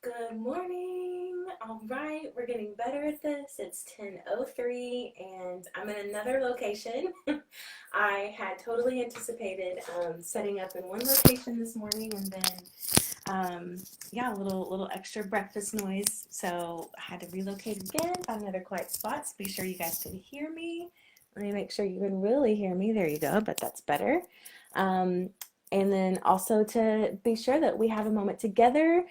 Good morning. All right, we're getting better at this. It's 10:03 and I'm in another location. I had totally anticipated setting up in one location this morning and then yeah, a little extra breakfast noise. So I had to relocate again, find another quiet spot. So be sure you guys can hear me. Let me make sure you can really hear me. There you go, but that's better. Um, and then also to be sure that we have a moment together.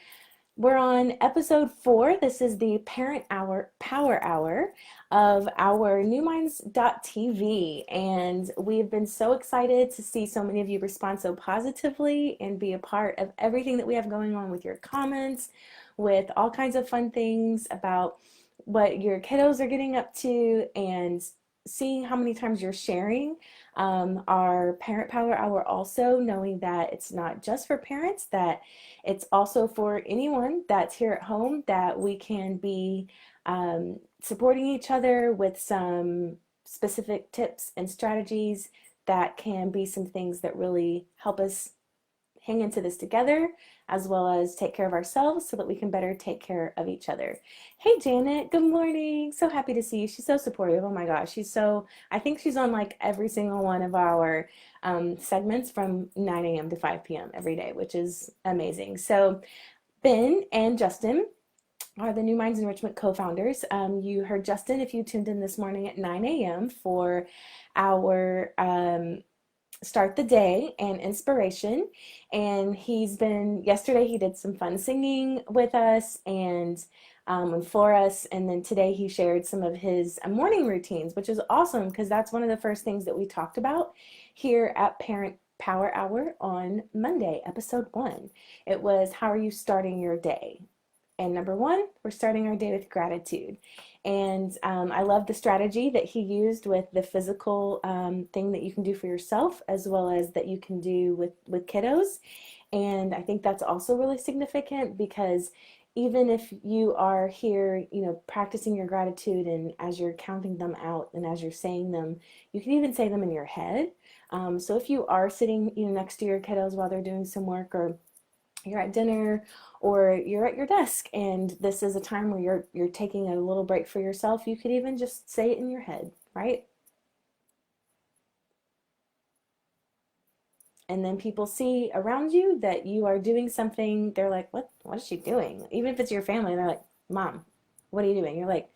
We're on episode 4. This is the parent hour, power hour of our newminds.tv. And we've been so excited to see so many of you respond so positively and be a part of everything that we have going on with your comments, with all kinds of fun things about what your kiddos are getting up to, and seeing how many times you're sharing our parent power hour, also knowing that it's not just for parents, that it's also for anyone that's here at home, that we can be supporting each other with some specific tips and strategies that can be some things that really help us hang into this together, as well as take care of ourselves so that we can better take care of each other. Hey Janet, good morning. So happy to see you. She's so supportive. Oh my gosh, I think she's on like every single one of our segments from 9 a.m. to 5 p.m. every day, which is amazing. So Ben and Justin are the New Minds Enrichment co-founders. You heard Justin if you tuned in this morning at 9 a.m. for our start the day and inspiration. And yesterday he did some fun singing with us and for us. And then today he shared some of his morning routines, which is awesome because that's one of the first things that we talked about here at Parent Power Hour on Monday, episode 1. It was, how are you starting your day? And number 1, we're starting our day with gratitude. And I love the strategy that he used with the physical thing that you can do for yourself, as well as that you can do with kiddos. And I think that's also really significant because even if you are here, practicing your gratitude, and as you're counting them out and as you're saying them, you can even say them in your head. So if you are sitting, next to your kiddos while they're doing some work, or you're at dinner, or you're at your desk and this is a time where you're taking a little break for yourself, you could even just say it in your head, right? And then people see around you that you are doing something. They're like, what is she doing? Even if it's your family, they're like, Mom, what are you doing? You're like,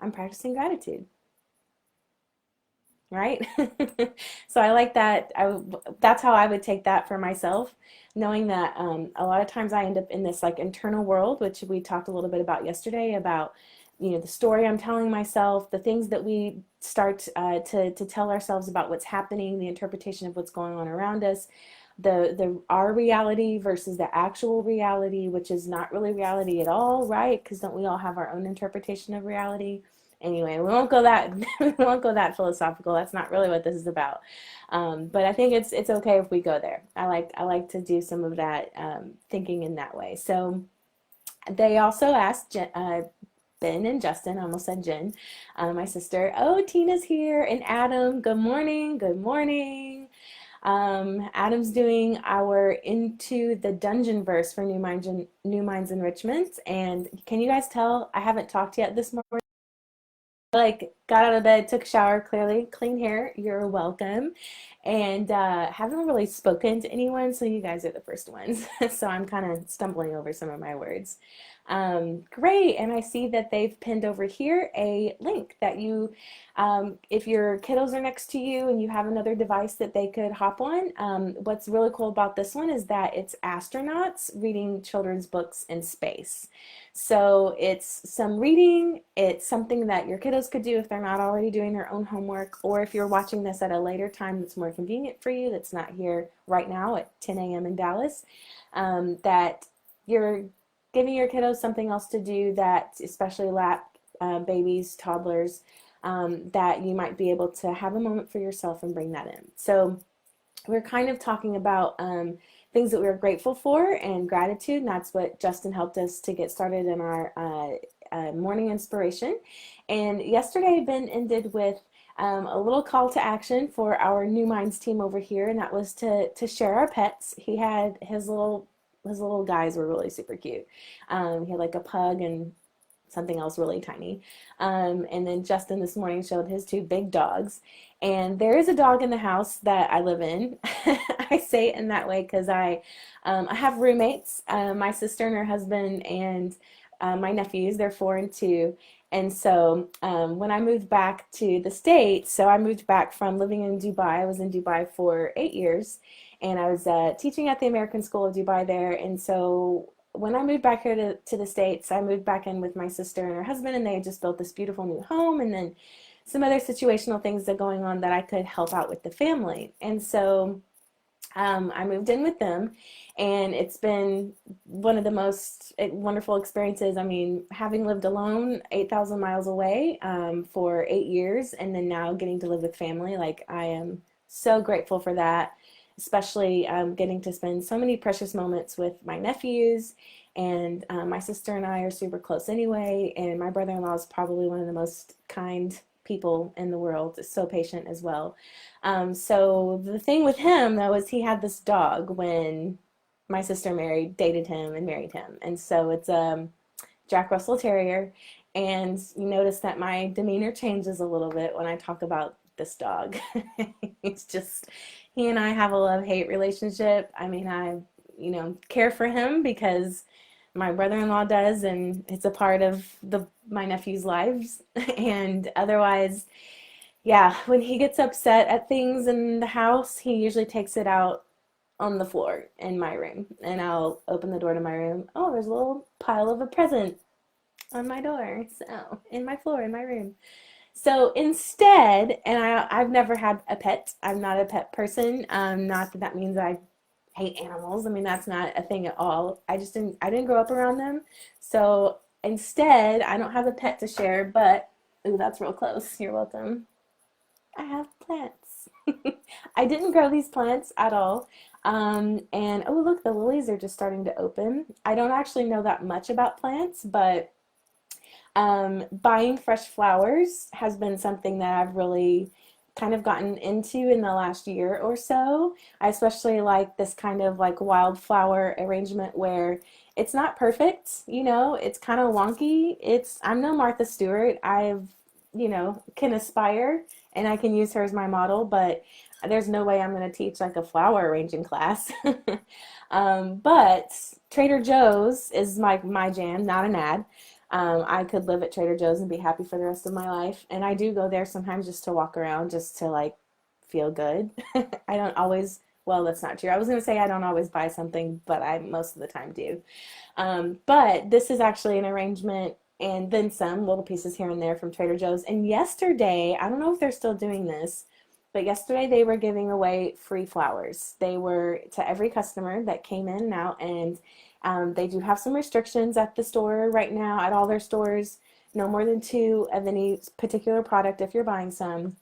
I'm practicing gratitude. Right? So I like that. That's how I would take that for myself, knowing that a lot of times I end up in this like internal world, which we talked a little bit about yesterday, about the story I'm telling myself, the things that we start to tell ourselves about what's happening, the interpretation of what's going on around us, the our reality versus the actual reality, which is not really reality at all, right? Because don't we all have our own interpretation of reality? Anyway, we won't go that we won't go that philosophical. That's not really what this is about. But I think it's okay if we go there. I like to do some of that thinking in that way. So they also asked Ben and Justin, I almost said Jen, my sister. Oh, Tina's here, and Adam. Good morning. Good morning. Adam's doing our Into the Dungeon verse for New Minds Enrichment. And can you guys tell I haven't talked yet this morning? Like, got out of bed, took a shower, clearly clean hair. You're welcome. And haven't really spoken to anyone, so you guys are the first ones. So I'm kind of stumbling over some of my words. Great, and I see that they've pinned over here a link that if your kiddos are next to you and you have another device that they could hop on, what's really cool about this one is that it's astronauts reading children's books in space. So it's some reading, it's something that your kiddos could do if they're not already doing their own homework, or if you're watching this at a later time that's more convenient for you, that's not here right now at 10 a.m. in Dallas, that you're giving your kiddos something else to do, that especially lap babies, toddlers, that you might be able to have a moment for yourself and bring that in. So we're kind of talking about things that we're grateful for and gratitude, and that's what Justin helped us to get started in our morning inspiration. And yesterday Ben ended with a little call to action for our New Minds team over here, and that was to share our pets. He had his little his little guys were really super cute. He had like a pug and something else really tiny. And then Justin this morning showed his two big dogs. And there is a dog in the house that I live in. I say it in that way because I have roommates, my sister and her husband, and my nephews. They're 4 and 2. And so when I moved back to the States, so I moved back from living in Dubai. I was in Dubai for 8 years, and I was teaching at the American School of Dubai there. And so when I moved back here to the States, I moved back in with my sister and her husband, and they had just built this beautiful new home, and then some other situational things that are going on that I could help out with the family. And so I moved in with them, and it's been one of the most wonderful experiences. I mean, having lived alone 8,000 miles away for 8 years, and then now getting to live with family, like I am so grateful for that, especially getting to spend so many precious moments with my nephews. And my sister and I are super close anyway, and my brother-in-law is probably one of the most kind people in the world, so patient as well. So the thing with him though is he had this dog when my sister dated him and married him, and so it's Jack Russell Terrier. And you notice that my demeanor changes a little bit when I talk about this dog. It's just, he and I have a love-hate relationship. I mean, I, care for him because my brother-in-law does, and it's a part of my nephew's lives. And otherwise, yeah, when he gets upset at things in the house, he usually takes it out on the floor in my room. And I'll open the door to my room. Oh, there's a little pile of a present on my door. So, in my floor, in my room. So instead, and I've never had a pet. I'm not a pet person. Not that that means I hate animals. I mean, that's not a thing at all. I didn't grow up around them. So instead, I don't have a pet to share, but, ooh, that's real close. You're welcome. I have plants. I didn't grow these plants at all. And oh, look, the lilies are just starting to open. I don't actually know that much about plants, but buying fresh flowers has been something that I've really kind of gotten into in the last year or so. I especially like this kind of like wildflower arrangement where it's not perfect, it's kind of wonky. I'm no Martha Stewart. Can aspire, and I can use her as my model, but there's no way I'm going to teach like a flower arranging class. But Trader Joe's is my jam, not an ad. I could live at Trader Joe's and be happy for the rest of my life. And I do go there sometimes just to walk around, just to like feel good. I don't always, well, that's not true. I was going to say I don't always buy something, but I most of the time do. But this is actually an arrangement and then some little pieces here and there from Trader Joe's. And yesterday, I don't know if they're still doing this, but yesterday they were giving away free flowers. They were to every customer that came in and out, and they do have some restrictions at the store right now, at all their stores, no more than 2 of any particular product if you're buying some.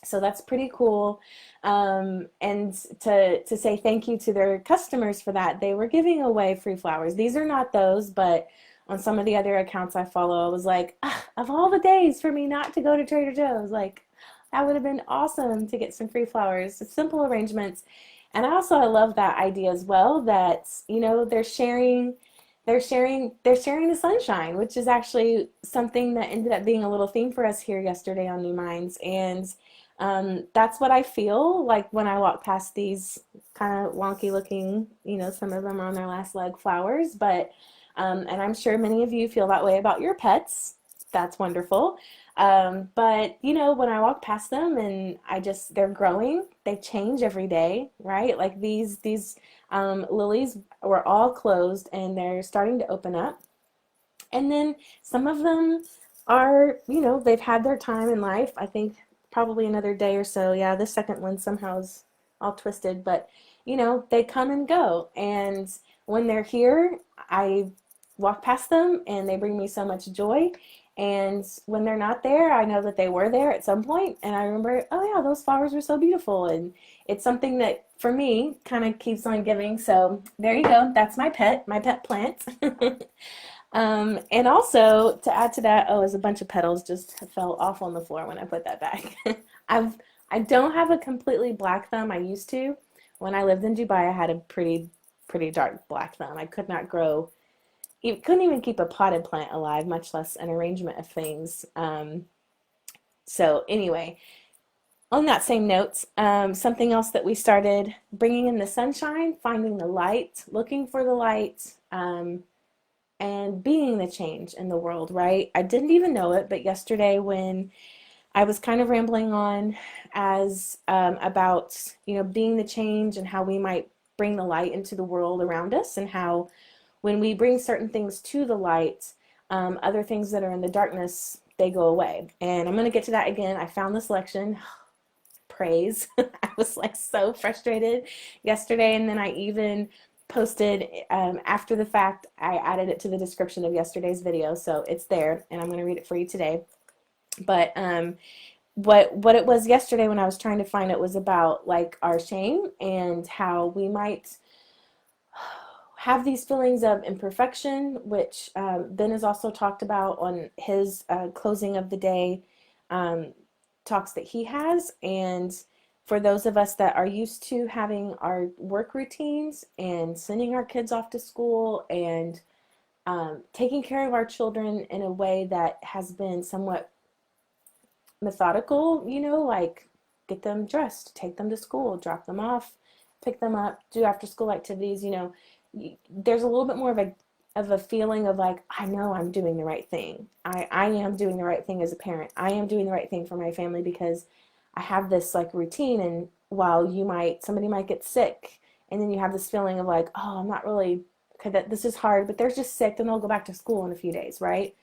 So that's pretty cool. And to say thank you to their customers for that, they were giving away free flowers. These are not those, but on some of the other accounts I follow, I was like, of all the days for me not to go to Trader Joe's, like that would have been awesome to get some free flowers. It's simple arrangements. And I love that idea as well, that they're sharing the sunshine, which is actually something that ended up being a little theme for us here yesterday on New Minds. And that's what I feel like when I walk past these kind of wonky looking, some of them are on their last leg flowers, but and I'm sure many of you feel that way about your pets. That's wonderful. But when I walk past them and they're growing, they change every day, right? Like these lilies were all closed and they're starting to open up. And then some of them are, they've had their time in life. I think probably another day or so. Yeah, the second one somehow is all twisted, but they come and go. And when they're here, I walk past them and they bring me so much joy. And when they're not there, I know that they were there at some point, and I remember, oh yeah, those flowers were so beautiful. And it's something that for me kind of keeps on giving. So there you go. That's my pet plant. And also to add to that, as a bunch of petals just fell off on the floor when I put that back. I don't have a completely black thumb. I used to. When I lived in Dubai, I had a pretty pretty dark black thumb. I could not grow, you couldn't even keep a potted plant alive, much less an arrangement of things. So anyway, on that same note, something else that we started bringing in the sunshine, finding the light, looking for the light, and being the change in the world, right? I didn't even know it, but yesterday when I was kind of rambling on as about, being the change and how we might bring the light into the world around us, and how when we bring certain things to the light, other things that are in the darkness, they go away. And I'm going to get to that again. I found this lection. Praise. I was like so frustrated yesterday, and then I even posted after the fact. I added it to the description of yesterday's video, so it's there, and I'm going to read it for you today. But what it was yesterday when I was trying to find it was about like our shame and how we might have these feelings of imperfection, which Ben has also talked about on his closing of the day talks that he has. And for those of us that are used to having our work routines and sending our kids off to school and taking care of our children in a way that has been somewhat methodical, like get them dressed, take them to school, drop them off, pick them up, do after school activities, there's a little bit more of a feeling of like, I know I'm doing the right thing. I am doing the right thing as a parent. I am doing the right thing for my family because I have this like routine. And while somebody might get sick, and then you have this feeling of like, oh, I'm not really, okay, that this is hard, but they're just sick, then they'll go back to school in a few days, right?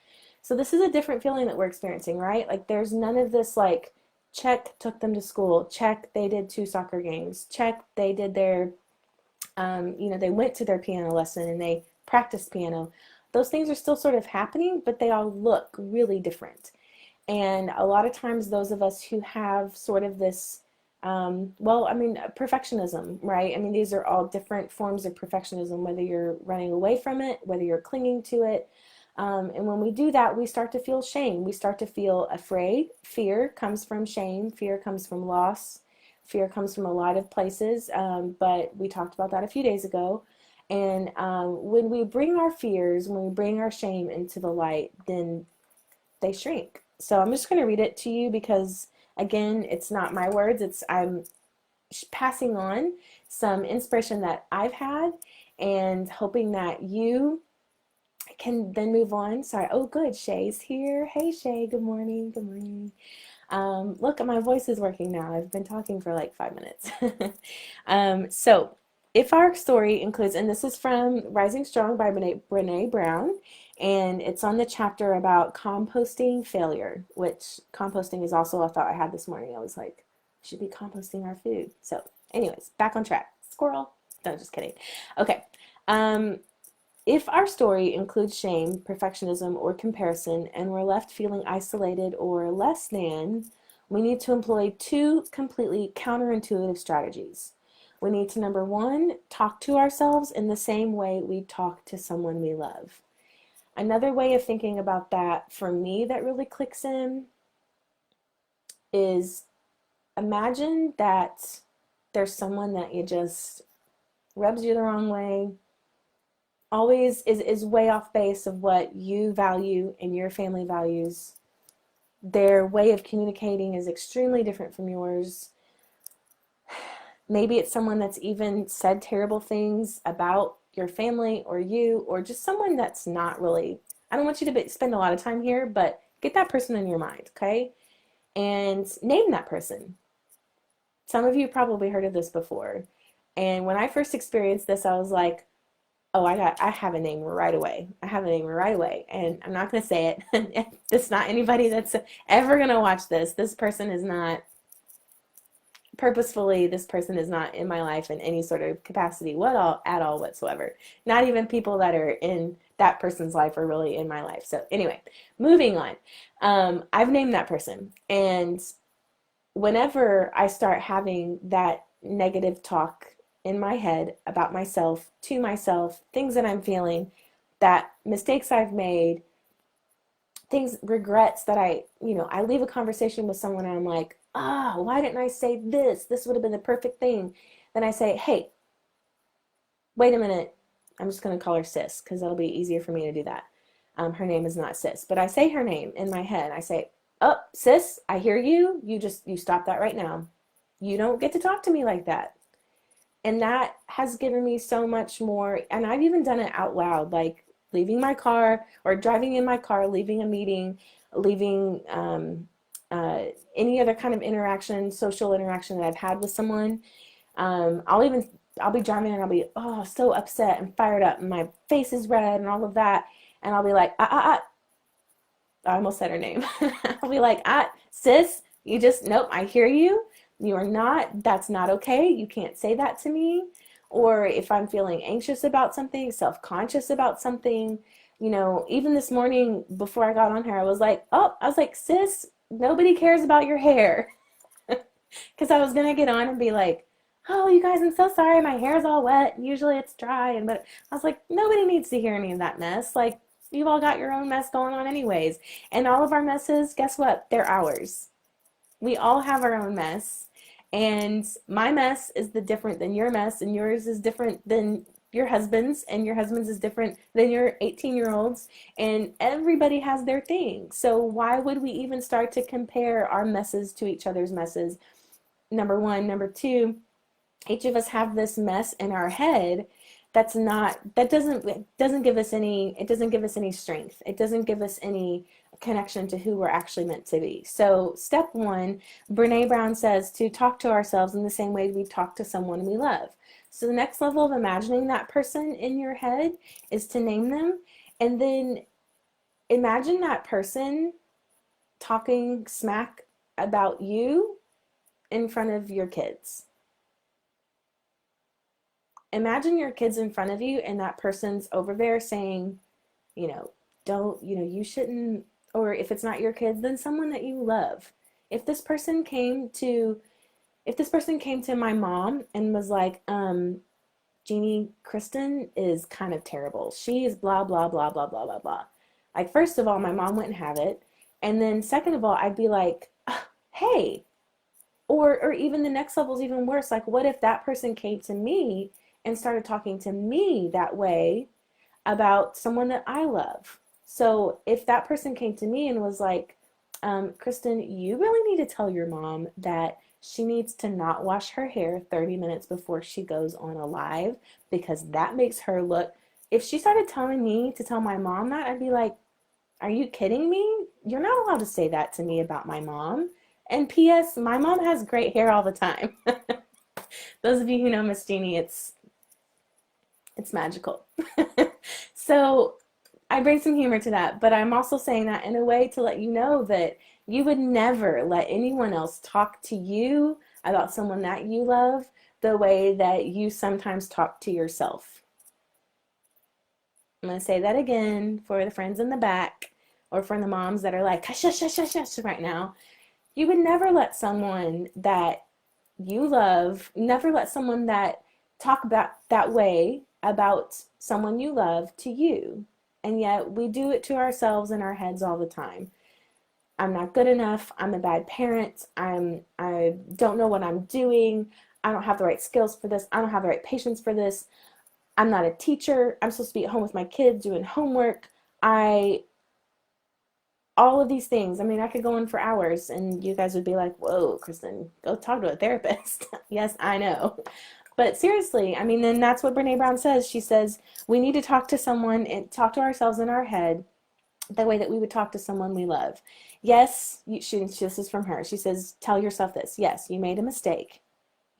So this is a different feeling that we're experiencing, right? Like there's none of this like, check, took them to school, check, they did 2 soccer games, check, they did their, they went to their piano lesson and they practiced piano. Those things are still sort of happening, but they all look really different. And a lot of times those of us who have sort of this, perfectionism, right? These are all different forms of perfectionism, whether you're running away from it, whether you're clinging to it. And when we do that, we start to feel shame. We start to feel afraid. Fear comes from shame. Fear comes from loss. Fear comes from a lot of places, but we talked about that a few days ago. And when we bring our fears, when we bring our shame into the light, then they shrink. So I'm just going to read it to you because, again, it's not my words. I'm passing on some inspiration that I've had and hoping that you can then move on. Sorry. Oh, good. Shay's here. Hey, Shay. Good morning. Good morning. Look, my voice is working now. I've been talking for like 5 minutes. So if our story includes, and this is from Rising Strong by Brené Brown, and it's on the chapter about composting failure, which composting is also a thought I had this morning. I was like, we should be composting our food. So anyways, back on track. Squirrel. No, just kidding. Okay. If our story includes shame, perfectionism, or comparison, and we're left feeling isolated or less than, we need to employ 2 completely counterintuitive strategies. We need to, number 1, talk to ourselves in the same way we talk to someone we love. Another way of thinking about that for me that really clicks in is imagine that there's someone that you just rubs you the wrong way, always is way off base of what you value and your family values. Their way of communicating is extremely different from yours. Maybe it's someone that's even said terrible things about your family or you, or just someone that's not really, I don't want you to spend a lot of time here, but get that person in your mind, okay? And name that person. Some of you probably heard of this before. And when I first experienced this, I was like, oh, I have a name right away. I have a name right away. And I'm not going to say it. It's not anybody that's ever going to watch this. This person is not, purposefully, this person is not in my life in any sort of capacity at all whatsoever. Not even people that are in that person's life are really in my life. So anyway, moving on. I've named that person. And whenever I start having that negative talk in my head about myself, to myself, things that I'm feeling, that mistakes I've made, things, regrets that I leave a conversation with someone and I'm like, why didn't I say this? This would have been the perfect thing. Then I say, hey, wait a minute, I'm just going to call her sis because that'll be easier for me to do that. Her name is not sis, but I say her name in my head. I say, oh, sis, I hear you. You stop that right now. You don't get to talk to me like that. And that has given me so much more. And I've even done it out loud, like leaving my car or driving in my car, leaving a meeting, leaving uh, any other kind of interaction, social interaction that I've had with someone. I'll be driving and I'll be, oh, so upset and fired up and my face is red and all of that. And I'll be like, I almost said her name. I'll be like, sis, you just, nope, I hear you. You are not, that's not okay. You can't say that to me. Or if I'm feeling anxious about something, self-conscious about something, even this morning before I got on here, I was like, sis, nobody cares about your hair. Because I was going to get on and be like, oh, you guys, I'm so sorry. My hair's all wet. Usually it's dry. But I was like, nobody needs to hear any of that mess. Like, you've all got your own mess going on anyways. And all of our messes, guess what? They're ours. We all have our own mess. And my mess is different than your mess, and yours is different than your husband's, and your husband's is different than your 18-year-old's, and everybody has their thing. So why would we even start to compare our messes to each other's messes? Number one. Number two, each of us have this mess in our head that doesn't give us any strength. It doesn't give us any connection to who we're actually meant to be. So step one, Brené Brown says to talk to ourselves in the same way we talk to someone we love. So the next level of imagining that person in your head is to name them, and then imagine that person talking smack about you in front of your kids. Imagine your kids in front of you and that person's over there saying, don't, you shouldn't, or if it's not your kids, then someone that you love. If this person came to, if this person came to my mom and was like, Jeannie, Kristen is kind of terrible. She is blah, blah, blah, blah, blah, blah, blah. Like, first of all, my mom wouldn't have it. And then second of all, I'd be like, hey, or even the next level is even worse. Like, what if that person came to me and started talking to me that way about someone that I love? So if that person came to me and was like, Kristen, you really need to tell your mom that she needs to not wash her hair 30 minutes before she goes on a live because that makes her look. If she started telling me to tell my mom that, I'd be like, are you kidding me? You're not allowed to say that to me about my mom. And P.S., my mom has great hair all the time. Those of you who know Miss Jeannie, it's magical. So I bring some humor to that, but I'm also saying that in a way to let you know that you would never let anyone else talk to you about someone that you love the way that you sometimes talk to yourself. I'm going to say that again for the friends in the back or for the moms that are like, hush, hush, hush, hush, hush right now. You would never let someone that you love, never let someone that talk about that way about someone you love to you. And yet we do it to ourselves in our heads all the time. I'm not good enough. I'm a bad parent. I don't know what I'm doing. I don't have the right skills for this. I don't have the right patience for this. I'm not a teacher. I'm supposed to be at home with my kids doing homework. All of these things. I mean, I could go on for hours and you guys would be like, whoa, Kristen, go talk to a therapist. Yes, I know. But seriously, I mean, then that's what Brené Brown says. She says we need to talk to someone and talk to ourselves in our head the way that we would talk to someone we love. Yes, this is from her. She says, tell yourself this. Yes, you made a mistake.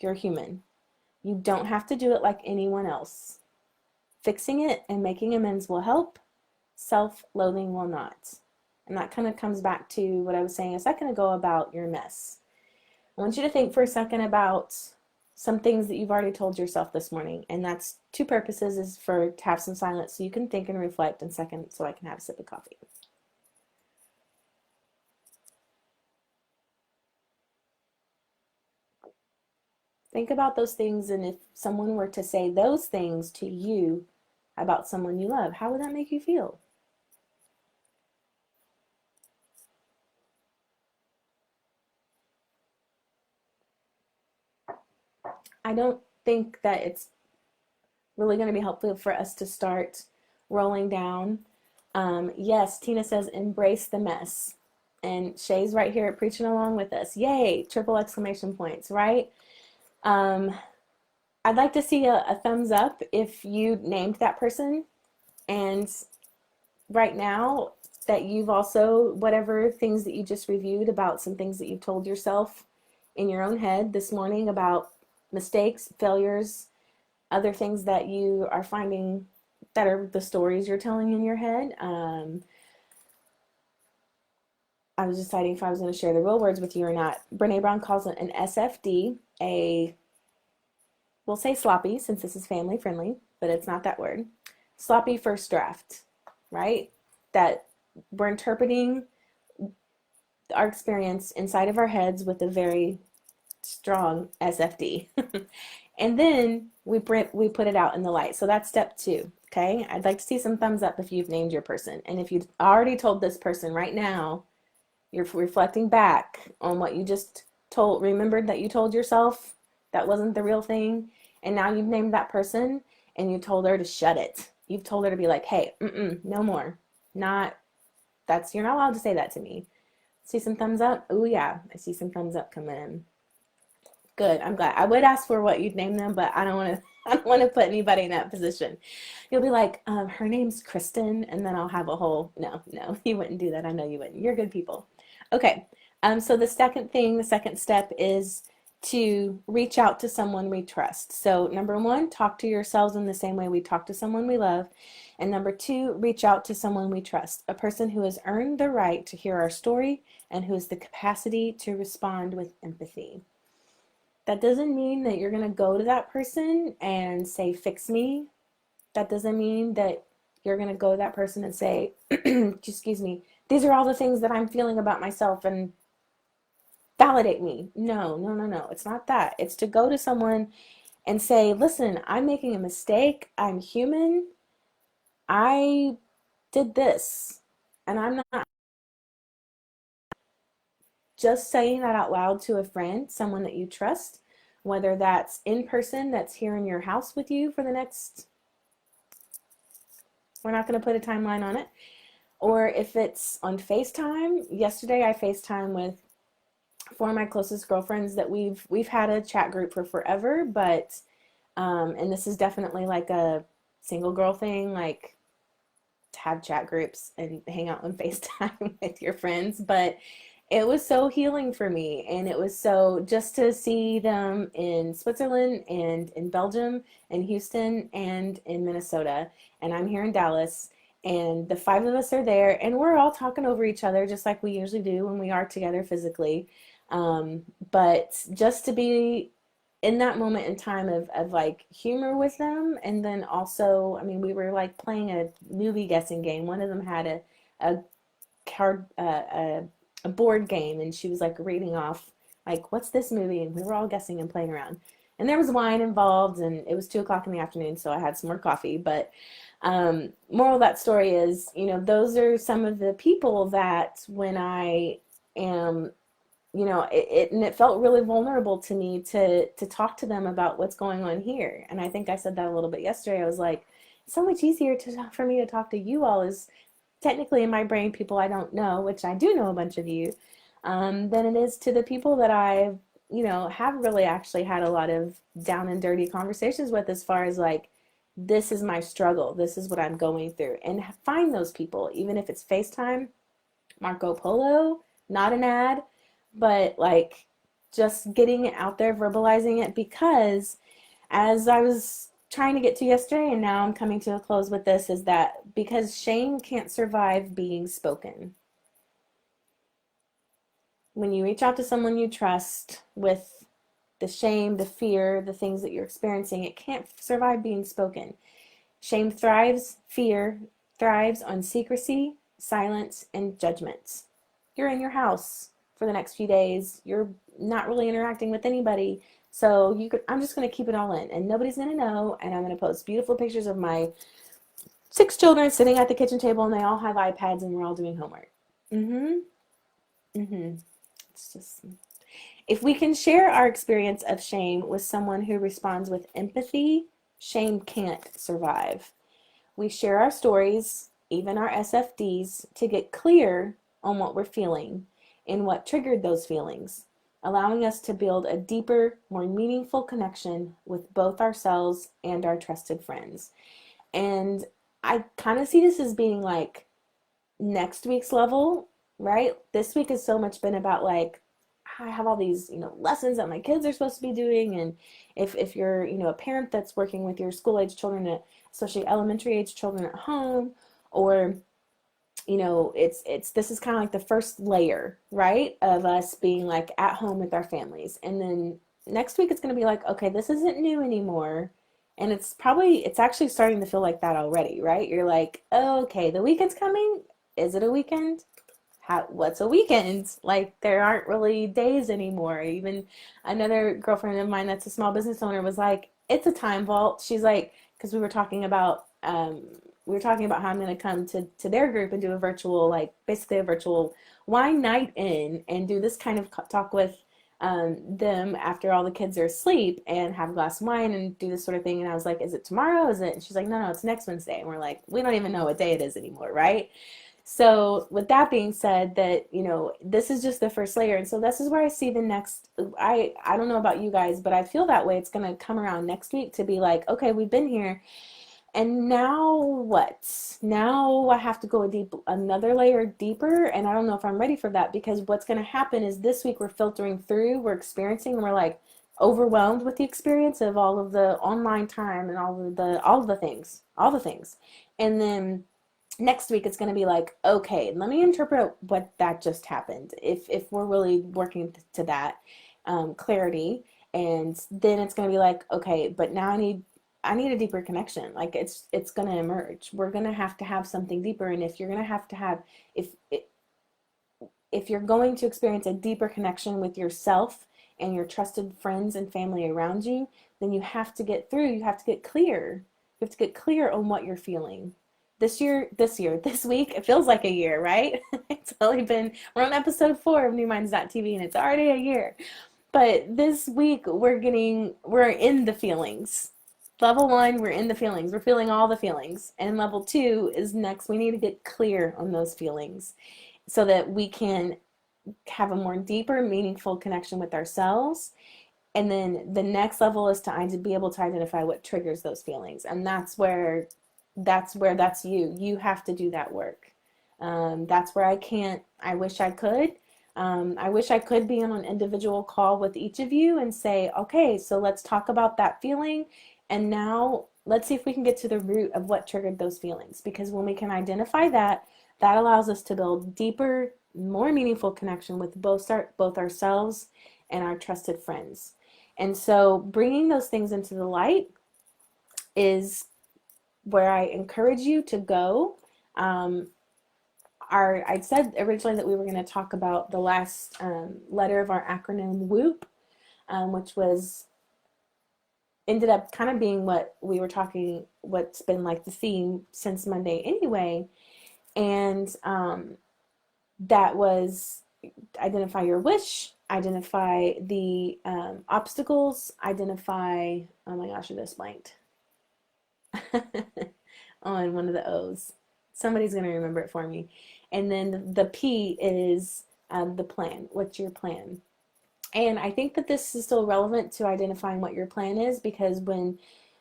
You're human. You don't have to do it like anyone else. Fixing it and making amends will help. Self-loathing will not. And that kind of comes back to what I was saying a second ago about your mess. I want you to think for a second about some things that you've already told yourself this morning. And that's two purposes, is to have some silence so you can think and reflect, and second, so I can have a sip of coffee. Think about those things, and if someone were to say those things to you about someone you love, how would that make you feel? I don't think that it's really going to be helpful for us to start rolling down. Yes, Tina says embrace the mess. And Shay's right here preaching along with us. Yay, triple exclamation points, right? Um, I'd like to see a thumbs up if you named that person. And right now, that you've also, whatever things that you just reviewed about some things that you told yourself in your own head this morning about mistakes, failures, other things that you are finding that are the stories you're telling in your head. I was deciding if I was going to share the real words with you or not. Brené Brown calls it an SFD, we'll say sloppy since this is family friendly, but it's not that word. Sloppy first draft, right? That we're interpreting our experience inside of our heads with a very strong SFD. And then we put it out in the light. So that's step 2. Okay. I'd like to see some thumbs up if you've named your person. And if you've already told this person right now, you're reflecting back on what you just remembered that you told yourself that wasn't the real thing. And now you've named that person and you told her to shut it. You've told her to be like, hey, no more. You're not allowed to say that to me. See some thumbs up? Oh yeah, I see some thumbs up coming in. Good, I'm glad. I would ask for what you'd name them, but I don't want to put anybody in that position. You'll be like, her name's Kristen, and then I'll have a whole, no, you wouldn't do that. I know you wouldn't. You're good people. Okay, so the second step is to reach out to someone we trust. So number 1, talk to yourselves in the same way we talk to someone we love. And number 2, reach out to someone we trust, a person who has earned the right to hear our story and who has the capacity to respond with empathy. That doesn't mean that you're going to go to that person and say, fix me. That doesn't mean that you're going to go to that person and say, excuse me, these are all the things that I'm feeling about myself and validate me. No. It's not that. It's to go to someone and say, listen, I'm making a mistake. I'm human. I did this. And I'm not. Just saying that out loud to a friend, someone that you trust, whether that's in person, that's here in your house with you for the next, we're not going to put a timeline on it, or if it's on FaceTime. Yesterday I FaceTime with 4 of my closest girlfriends that we've had a chat group for forever, but and this is definitely like a single girl thing, like to have chat groups and hang out on FaceTime with your friends, but it was so healing for me. And it was so just to see them in Switzerland and in Belgium and Houston and in Minnesota. And I'm here in Dallas. And the 5 of us are there. And we're all talking over each other just like we usually do when we are together physically. But just to be in that moment in time of like humor with them. And then also, I mean, we were like playing a movie guessing game. One of them had a card, a board game, and she was like reading off like, what's this movie, and we were all guessing and playing around, and there was wine involved, and it was 2 o'clock in the afternoon, so I had some more coffee. But moral of that story is, those are some of the people that when I am, and it felt really vulnerable to me to talk to them about what's going on here. And I think I said that a little bit yesterday. I was like, it's so much easier for me to talk to you all as technically in my brain people I don't know, which I do know a bunch of you, than it is to the people that I, have really actually had a lot of down and dirty conversations with, as far as like, this is my struggle, this is what I'm going through. And find those people, even if it's FaceTime, Marco Polo, not an ad, but like just getting it out there, verbalizing it, because as I was trying to get to yesterday, and now I'm coming to a close with this, is that because shame can't survive being spoken. When you reach out to someone you trust with the shame, the fear, the things that you're experiencing, it can't survive being spoken. Shame thrives, fear thrives on secrecy, silence, and judgment. You're in your house for the next few days. You're not really interacting with anybody. So I'm just going to keep it all in, and nobody's going to know, and I'm going to post beautiful pictures of my 6 children sitting at the kitchen table, and they all have iPads, and we're all doing homework. It's just, if we can share our experience of shame with someone who responds with empathy shame can't survive. We share our stories, even our SFDs, to get clear on what we're feeling and what triggered those feelings, allowing us to build a deeper, more meaningful connection with both ourselves and our trusted friends. And I kind of see this as being like next week's level, right? This week has so much been about like, I have all these, lessons that my kids are supposed to be doing. And if you're, a parent that's working with your school age children, especially elementary age children at home, or this is kind of like the first layer, right, of us being like at home with our families. And then next week it's going to be like, okay, this isn't new anymore. And it's actually starting to feel like that already, right? You're like, oh, okay, the weekend's coming. Is it a weekend? What's a weekend? Like, there aren't really days anymore. Even another girlfriend of mine that's a small business owner was like, it's a time vault. She's like, because we were talking about how I'm going to come to their group and do a virtual, like basically a virtual wine night in, and do this kind of talk with them after all the kids are asleep, and have a glass of wine and do this sort of thing. And I was like, is it tomorrow? Is it? And she's like, no, it's next Wednesday. And we're like, we don't even know what day it is anymore, right? So with that being said, that this is just the first layer. And so this is where I see the next. I don't know about you guys, but I feel that way. It's going to come around next week to be like, okay, we've been here, and now what? Now I have to go another layer deeper, and I don't know if I'm ready for that, because what's going to happen is this week we're filtering through, we're experiencing, and we're like overwhelmed with the experience of all of the online time and all of the things, and then next week it's going to be like, okay, let me interpret what that just happened, if we're really working to that clarity. And then it's going to be like, okay, but now I need a deeper connection. Like, it's going to emerge. We're going to have something deeper. And if you're going to have if you're going to experience a deeper connection with yourself and your trusted friends and family around you, then you have to get clear. You have to get clear on what you're feeling. This week, it feels like a year, right? We're on episode 4 of NewMinds.tv, and it's already a year. But this week we're in the feelings. Level 1, we're in the feelings. We're feeling all the feelings. And level 2 is next. We need to get clear on those feelings so that we can have a more deeper, meaningful connection with ourselves. And then the next level is to be able to identify what triggers those feelings. And that's you. You have to do that work. That's where I can't. I wish I could. I wish I could be on an individual call with each of you and say, okay, so let's talk about that feeling. And now let's see if we can get to the root of what triggered those feelings. Because when we can identify that, that allows us to build deeper, more meaningful connection with both ourselves and our trusted friends. And so bringing those things into the light is where I encourage you to go. I said originally that we were going to talk about the last letter of our acronym WHOOP, which ended up kind of being what's been like the theme since Monday anyway. And that was identify your wish, identify the obstacles, identify, oh my gosh, I just blanked on one of the O's. Somebody's going to remember it for me. And then the P is the plan. What's your plan? And I think that this is still relevant to identifying what your plan is, because when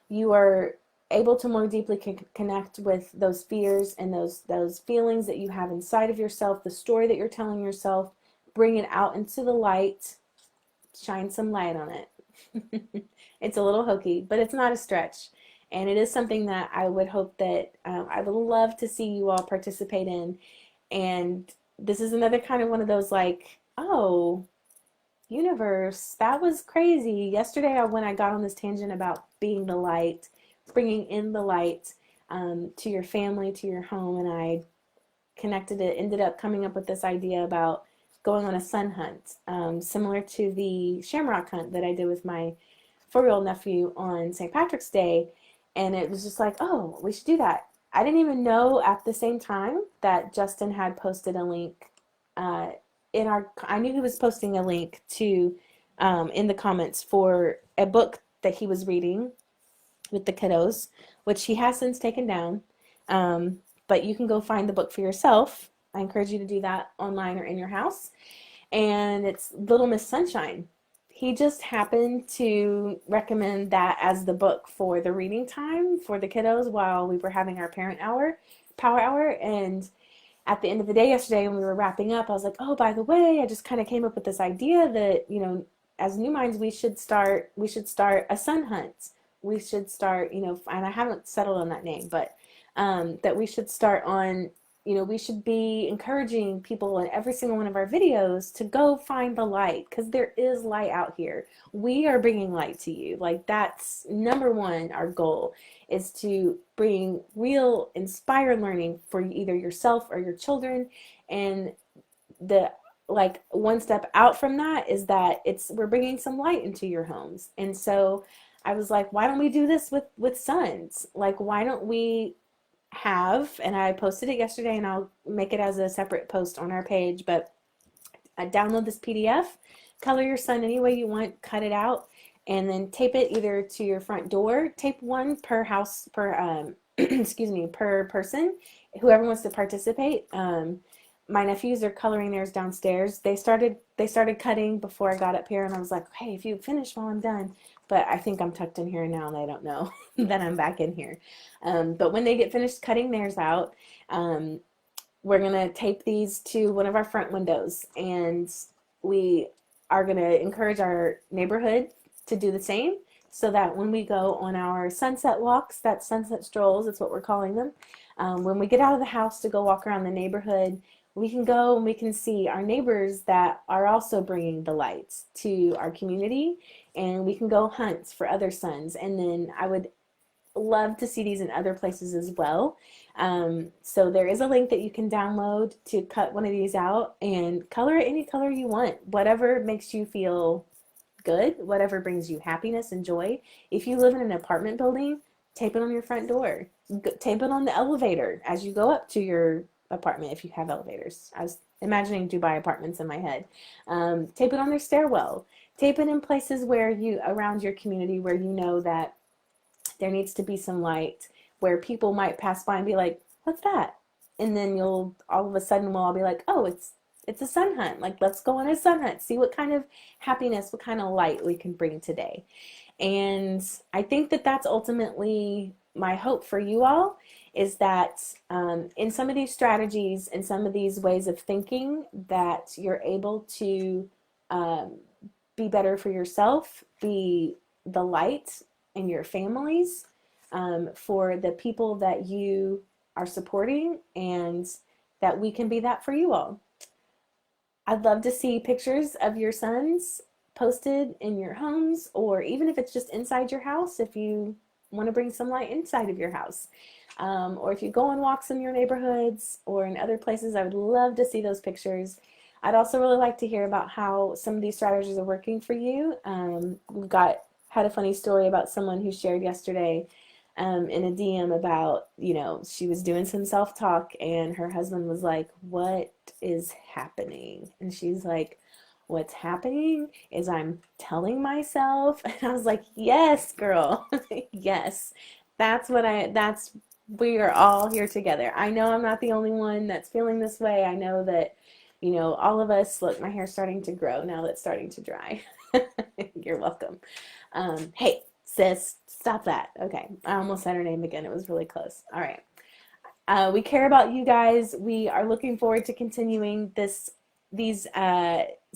you are able to more deeply connect with those fears and those feelings that you have inside of yourself, the story that you're telling yourself, bring it out into the light, shine some light on it. It's a little hokey, but it's not a stretch. And it is something that I would hope that I would love to see you all participate in. And this is another kind of one of those like, oh, universe, that was crazy. Yesterday when I got on this tangent about being the light, bringing in the light to your family, to your home, and I ended up coming up with this idea about going on a sun hunt, similar to the shamrock hunt that I did with my 4-year-old nephew on St. Patrick's Day. And it was just like, oh, we should do that. I didn't even know at the same time that Justin had posted a link I knew he was posting a link to in the comments for a book that he was reading, with the kiddos, which he has since taken down. But you can go find the book for yourself. I encourage you to do that online or in your house. And it's Little Miss Sunshine. He just happened to recommend that as the book for the reading time for the kiddos while we were having our power hour. And at the end of the day yesterday when we were wrapping up, I was like, oh, by the way, I just kind of came up with this idea that, as new minds, we should start a sun hunt. We should start, and I haven't settled on that name, but that we should start on, we should be encouraging people in every single one of our videos to go find the light, because there is light out here. We are bringing light to you. Like, that's number one. Our goal is to bring real inspired learning for either yourself or your children. And the one step out from that is that we're bringing some light into your homes. And so I was like, why don't we do this with sons? Like, why don't we and I posted it yesterday, and I'll make it as a separate post on our page, but download this PDF, color your sun any way you want, cut it out, and then tape it either to your front door. Tape one per house, excuse me, per person, whoever wants to participate. My nephews are coloring theirs downstairs. They started cutting before I got up here, and I was like, hey, if you finish while I'm done. But I think I'm tucked in here now, and they don't know that I'm back in here. But when they get finished cutting theirs out, we're going to tape these to one of our front windows, and we are going to encourage our neighborhood to do the same, so that when we go on our sunset walks, that's sunset strolls, that's what we're calling them, when we get out of the house to go walk around the neighborhood, we can go and we can see our neighbors that are also bringing the lights to our community, and we can go hunt for other suns. And then I would love to see these in other places as well. So there is a link that you can download to cut one of these out and color it any color you want, whatever makes you feel good, whatever brings you happiness and joy. If you live in an apartment building, tape it on your front door. Tape it on the elevator as you go up to your apartment if you have elevators. I was imagining Dubai apartments in my head. Tape it on their stairwell. Tape it in places around your community where you know that there needs to be some light, where people might pass by and be like, what's that? And then all of a sudden we'll all be like, oh, it's a sun hunt. Like, let's go on a sun hunt. See what kind of happiness, what kind of light we can bring today. And I think that that's ultimately my hope for you all, is that in some of these strategies and some of these ways of thinking, that you're able to be better for yourself, be the light in your families, for the people that you are supporting, and that we can be that for you all. I'd love to see pictures of your sons posted in your homes, or even if it's just inside your house, if you want to bring some light inside of your house. Or if you go on walks in your neighborhoods or in other places, I would love to see those pictures. I'd also really like to hear about how some of these strategies are working for you. Had a funny story about someone who shared yesterday in a DM about, she was doing some self-talk, and her husband was like, what is happening? And she's like, what's happening is I'm telling myself. And I was like, yes, girl. Yes, we are all here together. I know I'm not the only one that's feeling this way. I know that, all of us, look, my hair's starting to grow now that it's starting to dry. You're welcome. Hey, sis, stop that. Okay, I almost said her name again. It was really close. All right. We care about you guys. We are looking forward to continuing these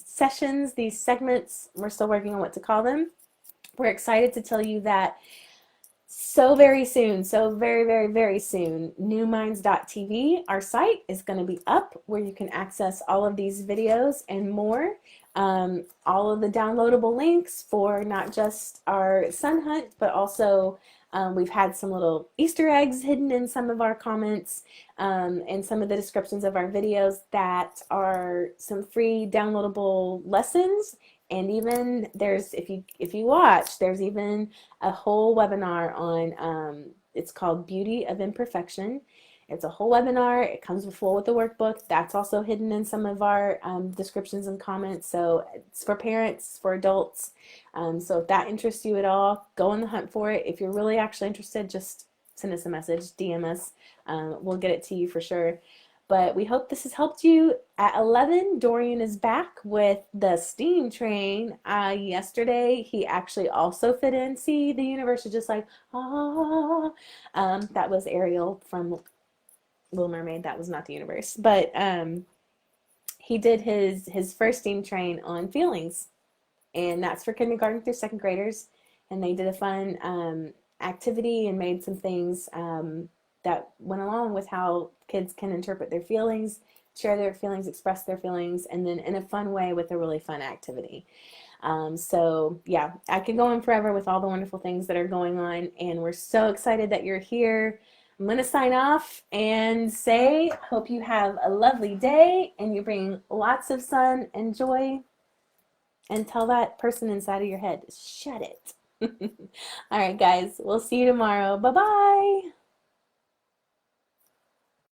sessions, these segments. We're still working on what to call them. We're excited to tell you that so very soon, so very, very, very soon, newminds.tv, our site, is going to be up, where you can access all of these videos and more. All of the downloadable links for not just our sun hunt, but also we've had some little Easter eggs hidden in some of our comments, and some of the descriptions of our videos that are some free downloadable lessons. And even if you watch, there's even a whole webinar on, it's called Beauty of Imperfection. It's a whole webinar. It comes full with the workbook. That's also hidden in some of our descriptions and comments. So it's for parents, for adults. So if that interests you at all, go on the hunt for it. If you're really actually interested, just send us a message, DM us. We'll get it to you for sure. But we hope this has helped you. At 11, Dorian is back with the steam train. Yesterday, he actually also fit in. See, the universe is just like, ah. That was Ariel from Little Mermaid. That was not the universe. But he did his first steam train on feelings. And that's for kindergarten through second graders. And they did a fun activity and made some things that went along with how kids can interpret their feelings, share their feelings, express their feelings, and then in a fun way with a really fun activity. So yeah, I could go on forever with all the wonderful things that are going on, and we're so excited that you're here. I'm going to sign off and say, hope you have a lovely day and you bring lots of sun and joy, and tell that person inside of your head, shut it. All right, guys, we'll see you tomorrow. Bye-bye.